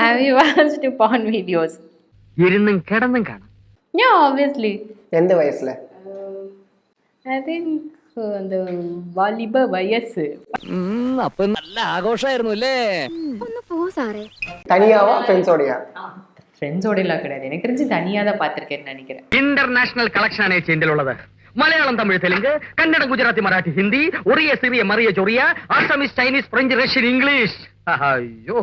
Have you watched porn videos? ഇരുന്നും കിടന്നും കാണാം. Yeah, obviously. எந்த வயசுல? I think the வாலிப வயசு. അപ്പൊ നല്ല ആഘോഷമായിരുന്നു അല്ലേ? ഒന്ന് പോ സാറേ. தனியாவா ஃப்ரெண்ட்ஸோடயா? ஃப்ரெண்ட்ஸோட எல்லாம் கிடையாது. எனக்கு தெரிஞ்சு தனியாக தான் பார்த்துருக்கேன்னு நினைக்கிறேன். ഇന്റർനാഷണൽ കളക്ഷൻ ആണ് ചെന്റിലുള്ളത്. മലയാളം, തമിഴ്, തെലുങ്ക്, കന്നഡം, ഗുജറാത്തി, മറാഠി, ഹിന്ദി, ഒറിയ, സിറിയ, മറിയ, ചൊറിയ, Assamese, Chinese, French, Russian, English. അയ്യോ,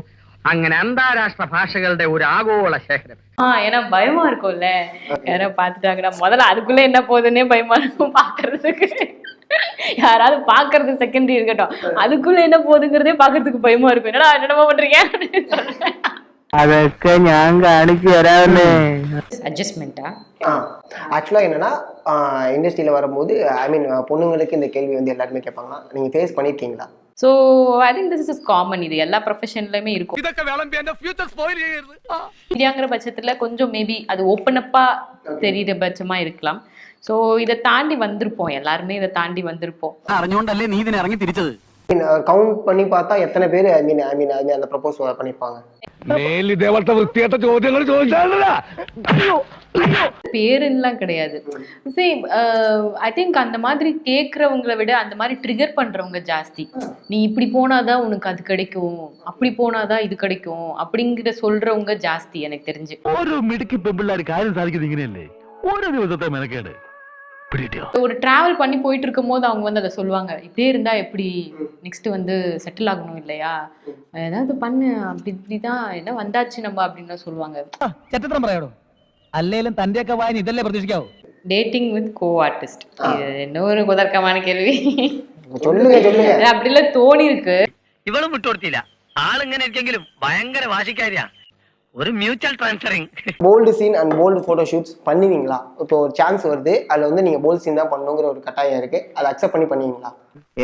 അങ്ങനെ അന്താരാഷ്ട്ര ഭാഷകളുടെ ഒരു ആഗോള ശേഖരം. ஏன்னா பயமா இருக்கும்ல, யாரா பார்த்துட்டாங்கன்னா முதல்ல அதுக்குள்ள என்ன போகுதுன்னே பயமா இருக்கும் பாக்குறதுக்கு. யாராவது பாக்குறது செகண்டரி இருக்கட்டும், அதுக்குள்ள என்ன போகுதுங்கிறதே பாக்குறதுக்கு பயமா இருக்கும். என்னடா பண்றீங்க അതൊക്കെ ഞാൻ കാണിച്ചു തരാമേ. அட்ஜஸ்ட்மெண்டா? ஆக்சுவலாக என்னன்னா இண்டஸ்ட்ரியில் வரும்போது ஐ மீன் பொண்ணுங்களுக்கு இந்த கேள்வி வந்து எல்லாருமே கேட்பாங்க. நீங்கள் ஃபேஸ் பண்ணியிருக்கீங்களா? So I think this is common. இது எல்லா ப்ரொஃபஷன்லையுமே இருக்கும். மீடியாங்கிற பட்சத்துல கொஞ்சம் மேபி அது ஓப்பன் அப்பா தெரியுற பட்சமா இருக்கலாம். ஸோ இதை தாண்டி வந்திருப்போம், எல்லாருமே இதை தாண்டி வந்திருப்போம். അറിഞ്ഞോണ്ടല്ലേ നീ ഇതിനെ ഇറങ്ങി തിരിച്ചത്? கவுண்ட் பண்ணி பார்த்தா எத்தனை பேர் ஐ மீன் அந்த ப்ரப்போஸ் பண்ணியிருப்பாங்க? பேருலாம் கிடையாது. ஐ திங்க் அந்த மாதிரி கேட்கறவங்களை விட அந்த மாதிரி ட்ரிகர் பண்றவங்க ஜாஸ்தி. நீ இப்படி போனாதான் உனக்கு அது கிடைக்கும், அப்படி போனாதான் இது கிடைக்கும் அப்படிங்கிற சொல்றவங்க ஜாஸ்தி எனக்கு தெரிஞ்சு. ഒരു മിടുക്കി പെമ്പിള്ളാര് കാര്യം സാധിക്കുന്നത് ഇങ്ങനെയല്ലേ? ഓരോ ദിവസത്തെ മെനക്കേട്. ஒரு டிராவல் பண்ணி போயிட்டு இருக்கும் போது அவங்க வந்து அதை சொல்லுவாங்க, இப்படியே இருந்தா எப்படி நெக்ஸ்ட் வந்து செட்டில் ஆகணும் இல்லையா, ஏதாவது பண்ணு, அப்படி இப்படிதான் என்ன வந்தாச்சு நம்ம அப்படின்னு சொல்லுவாங்க. ചരിത്രം പറയാടോ, അല്ലേലും തന്റെയൊക്കെ വായന ഇതല്ലേ പ്രതീക്ഷിക്കാവൂ? டேட்டிங் வித் கோ ஆர்டிஸ்ட், இது என்ன ஒரு குதர்க்கமான கேள்வி. சொல்லுங்க. அப்படிலாம் தோணி இருக்கு. ഇവളും വിട്ടുകൊടുത്തില്ല. ആളിങ്ങനെ ഇരിക്കെങ്കിലും ഭയങ്കര വാശിക്കാരിയാ. ஒரு mutual transferring. Bold scene and bold photo shoots பண்ணுவீங்களா? இப்போ ஒரு சான்ஸ் வருது, அதில் வந்து நீங்கள் போல்டு சீன் தான் பண்ணுங்கிற ஒரு கட்டாயம் இருக்கு, அதை அக்செப்ட் பண்ணி பண்ணுவீங்களா?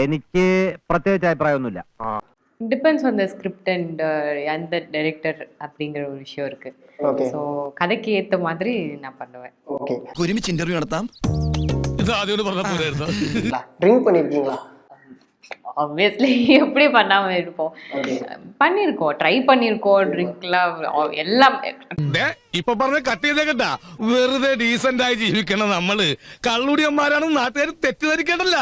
എനിക്ക് പ്രത്യേകിച്ച് അഭിപ്രായമൊന്നുമില്ല. Depends on the script and அந்த டைரக்டர் அப்படிங்கிற ஒரு விஷயம் இருக்கு. ஓகே. ஸோ கதைக்கு ஏற்ற மாதிரி நான் பண்ணுவேன். ஓகே. ഒരുമിച്ച് ഇന്റർവ്യൂ നടത്താം. ட்ரிங்க் பண்ணியிருக்கீங்களா? ஆப்வியஸ்லி எப்படி பண்ணாம இருப்போம். பண்ணியிருக்கோம், ட்ரை பண்ணியிருக்கோம், ட்ரிங்க்லாம் எல்லாம். ഇപ്പൊ പറഞ്ഞ കട്ട് ചെയ്തേ കേട്ടാ. വെറുതെ ഡീസന്റ് ആയി ജീവിക്കണം നമ്മള്. കള്ളുടിയന്മാരാണെന്ന് നാട്ടുകാർ തെറ്റിദ്ധരിക്കണ്ടല്ല.